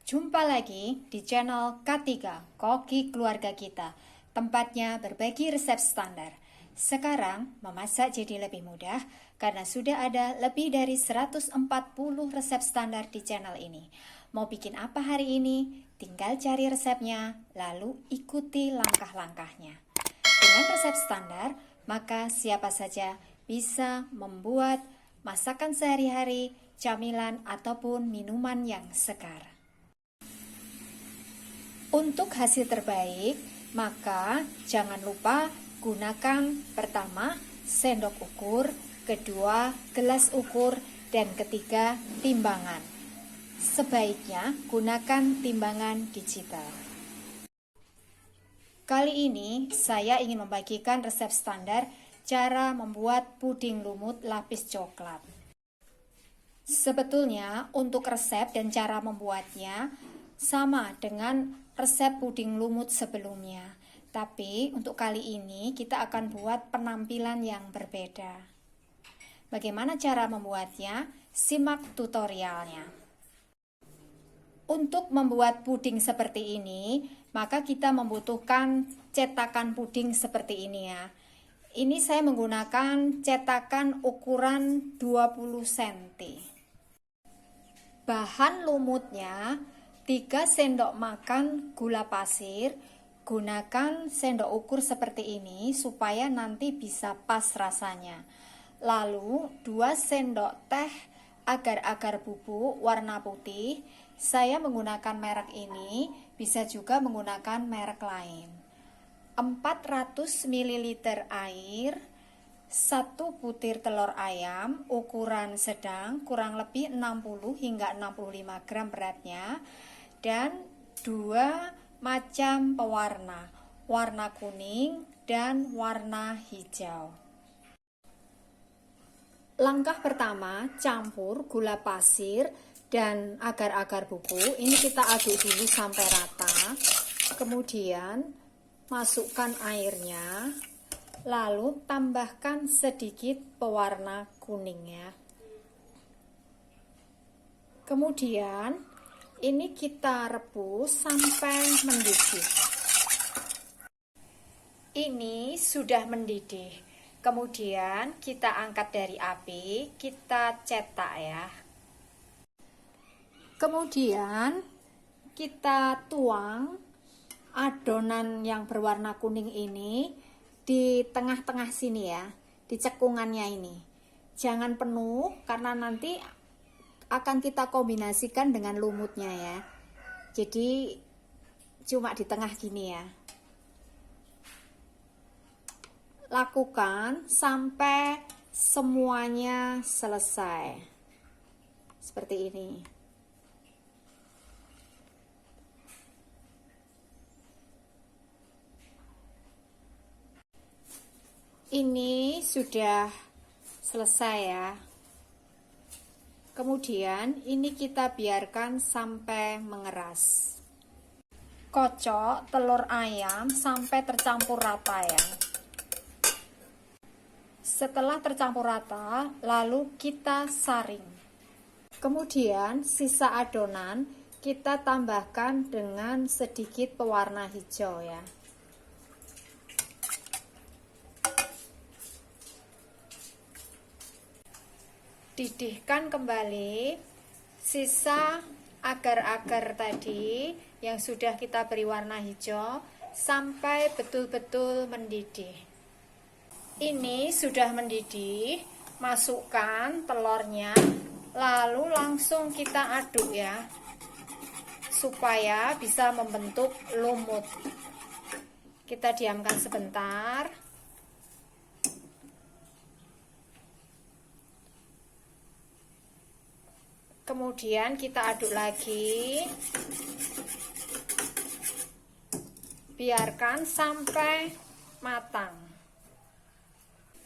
Jumpa lagi di channel K3, Koki Keluarga Kita. Tempatnya berbagi resep standar. Sekarang memasak jadi lebih mudah karena sudah ada lebih dari 140 resep standar di channel ini. Mau bikin apa hari ini? Tinggal cari resepnya, lalu ikuti langkah-langkahnya. Dengan resep standar, maka siapa saja bisa membuat masakan sehari-hari, camilan ataupun minuman yang segar. Untuk hasil terbaik, maka jangan lupa gunakan pertama sendok ukur, kedua gelas ukur, dan ketiga timbangan. Sebaiknya gunakan timbangan digital. Kali ini saya ingin membagikan resep standar cara membuat puding lumut lapis coklat. Sebetulnya untuk resep dan cara membuatnya sama dengan resep puding lumut sebelumnya, tapi untuk kali ini kita akan buat penampilan yang berbeda. Bagaimana cara membuatnya? Simak tutorialnya. Untuk membuat puding seperti ini, maka kita membutuhkan cetakan puding seperti ini ya. Ini saya menggunakan cetakan ukuran 20 cm. Bahan lumutnya 3 sendok makan gula pasir. Gunakan sendok ukur seperti ini supaya nanti bisa pas rasanya. Lalu 2 sendok teh agar-agar bubuk warna putih. Saya menggunakan merek ini, bisa juga menggunakan merek lain. 400 ml air, 1 butir telur ayam ukuran sedang, kurang lebih 60 hingga 65 gram beratnya, dan 2 macam pewarna, warna kuning dan warna hijau. Langkah pertama, campur gula pasir dan agar-agar bubuk. Ini kita aduk dulu sampai rata. Kemudian masukkan airnya, lalu tambahkan sedikit pewarna kuningnya. Kemudian ini kita rebus sampai mendidih. Ini sudah mendidih. Kemudian kita angkat dari api, kita cetak ya. Kemudian kita tuang adonan yang berwarna kuning ini di tengah-tengah sini ya, di cekungannya ini. Jangan penuh karena nanti akan kita kombinasikan dengan lumutnya ya. Jadi cuma di tengah gini ya. Lakukan sampai semuanya selesai. Seperti ini. Ini sudah selesai ya. Kemudian ini kita biarkan sampai mengeras. Kocok telur ayam sampai tercampur rata ya. Setelah tercampur rata, lalu kita saring. Kemudian sisa adonan kita tambahkan dengan sedikit pewarna hijau ya. Didihkan kembali sisa agar-agar tadi yang sudah kita beri warna hijau sampai betul-betul mendidih. Ini sudah mendidih, masukkan telurnya, lalu langsung kita aduk ya, supaya bisa membentuk lumut. Kita diamkan sebentar. Kemudian kita aduk lagi, biarkan sampai matang.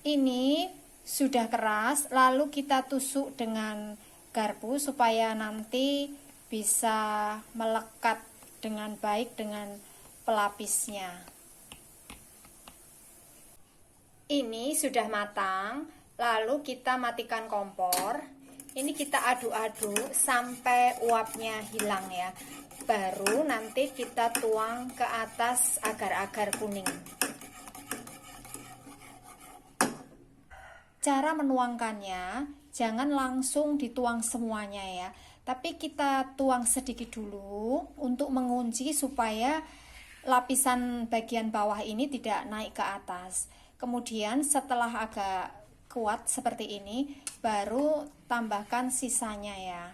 Ini sudah keras, lalu kita tusuk dengan garpu supaya nanti bisa melekat dengan baik dengan pelapisnya. Ini sudah matang, lalu kita matikan kompor. Ini kita aduk-aduk sampai uapnya hilang ya. Baru nanti kita tuang ke atas agar-agar kuning. Cara menuangkannya, jangan langsung dituang semuanya ya, tapi kita tuang sedikit dulu untuk mengunci supaya lapisan bagian bawah ini tidak naik ke atas. Kemudian setelah agak kuat seperti ini, baru tambahkan sisanya ya,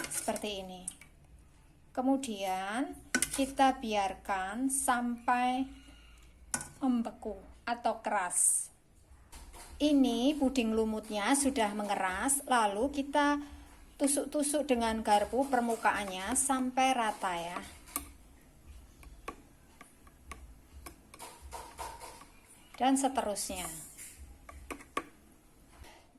seperti ini. Kemudian kita biarkan sampai membeku atau keras. Ini puding lumutnya sudah mengeras, lalu kita tusuk-tusuk dengan garpu permukaannya sampai rata ya. Dan seterusnya.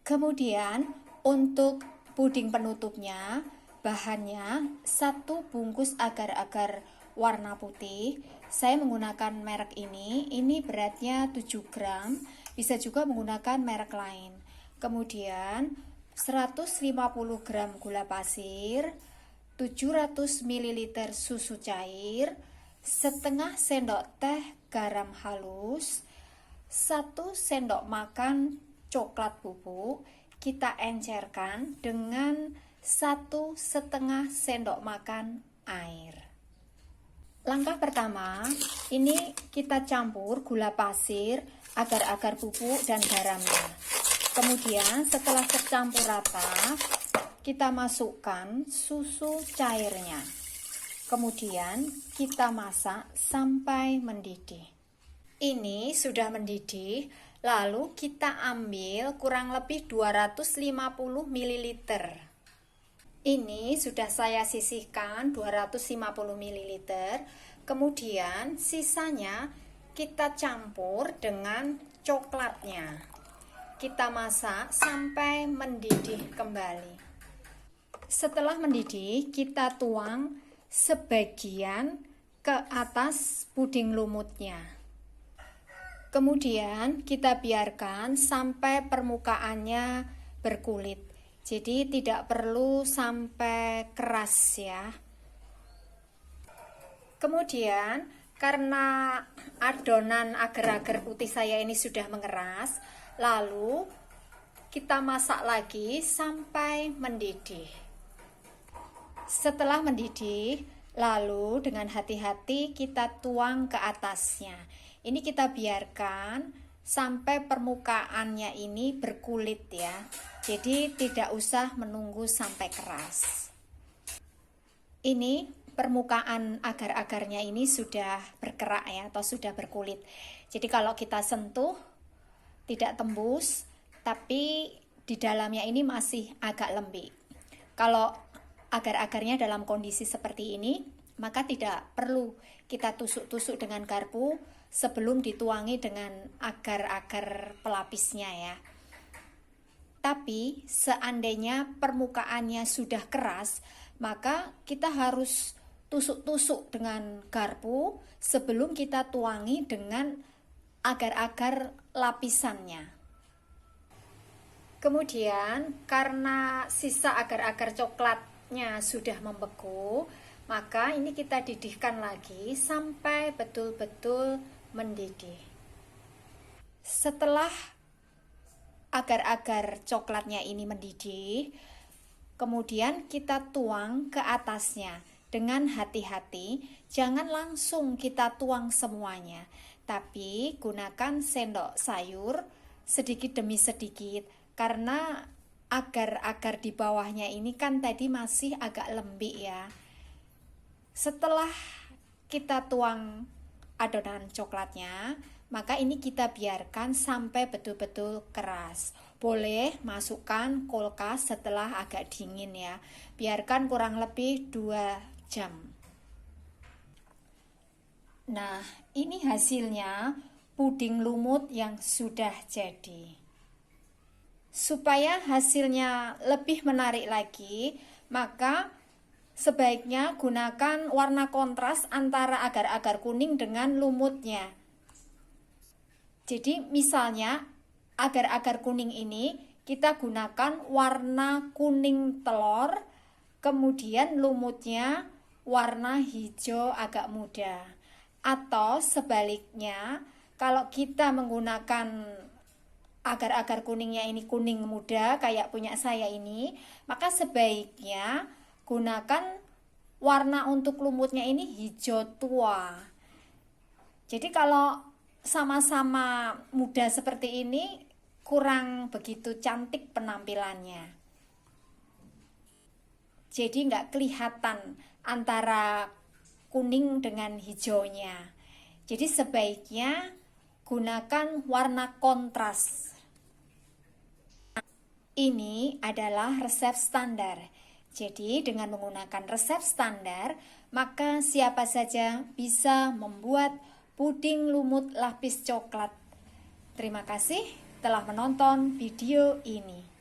Kemudian untuk puding penutupnya, bahannya 1 bungkus agar-agar warna putih. Saya menggunakan merek ini beratnya 7 gram, bisa juga menggunakan merek lain. Kemudian 150 gram gula pasir, 700 ml susu cair, setengah sendok teh garam halus, 1 sendok makan coklat bubuk. Kita encerkan dengan 1,5 sendok makan air. Langkah pertama, ini kita campur gula pasir, agar-agar bubuk dan garamnya. Kemudian setelah tercampur rata, kita masukkan susu cairnya. Kemudian kita masak sampai mendidih. Ini sudah mendidih, lalu kita ambil kurang lebih 250 ml. Ini sudah saya sisihkan 250 ml. Kemudian sisanya kita campur dengan coklatnya. Kita masak sampai mendidih kembali. Setelah mendidih, kita tuang sebagian ke atas puding lumutnya. Kemudian kita biarkan sampai permukaannya berkulit. Jadi tidak perlu sampai keras ya. Kemudian karena adonan agar-agar putih saya ini sudah mengeras, lalu kita masak lagi sampai mendidih. Setelah mendidih, lalu dengan hati-hati kita tuang ke atasnya. Ini kita biarkan sampai permukaannya ini berkulit ya. Jadi tidak usah menunggu sampai keras. Ini permukaan agar-agarnya ini sudah berkerak ya, atau sudah berkulit. Jadi kalau kita sentuh tidak tembus, tapi di dalamnya ini masih agak lembik. Kalau agar-agarnya dalam kondisi seperti ini, maka tidak perlu kita tusuk-tusuk dengan garpu sebelum dituangi dengan agar-agar pelapisnya ya. Tapi seandainya permukaannya sudah keras, maka kita harus tusuk-tusuk dengan garpu sebelum kita tuangi dengan agar-agar lapisannya. Kemudian karena sisa agar-agar coklatnya sudah membeku, maka ini kita didihkan lagi sampai betul-betul mendidih. Setelah agar-agar coklatnya ini mendidih, kemudian kita tuang ke atasnya dengan hati-hati. Jangan langsung kita tuang semuanya, tapi gunakan sendok sayur sedikit demi sedikit, karena agar-agar di bawahnya ini kan tadi masih agak lembik ya. Setelah kita tuang adonan coklatnya, maka ini kita biarkan sampai betul-betul keras. Boleh masukkan kulkas setelah agak dingin ya. Biarkan kurang lebih 2 jam. Nah, ini hasilnya puding lumut yang sudah jadi. Supaya hasilnya lebih menarik lagi, maka sebaiknya gunakan warna kontras antara agar-agar kuning dengan lumutnya. Jadi misalnya agar-agar kuning ini kita gunakan warna kuning telur, kemudian lumutnya warna hijau agak muda. Atau sebaliknya, kalau kita menggunakan agar-agar kuningnya ini kuning muda kayak punya saya ini, maka sebaiknya gunakan warna untuk lumutnya ini hijau tua. Jadi kalau sama-sama muda seperti ini kurang begitu cantik penampilannya. Jadi nggak kelihatan antara kuning dengan hijaunya. Jadi sebaiknya gunakan warna kontras. Ini adalah resep standar. Jadi dengan menggunakan resep standar, maka siapa saja bisa membuat puding lumut lapis coklat. Terima kasih telah menonton video ini.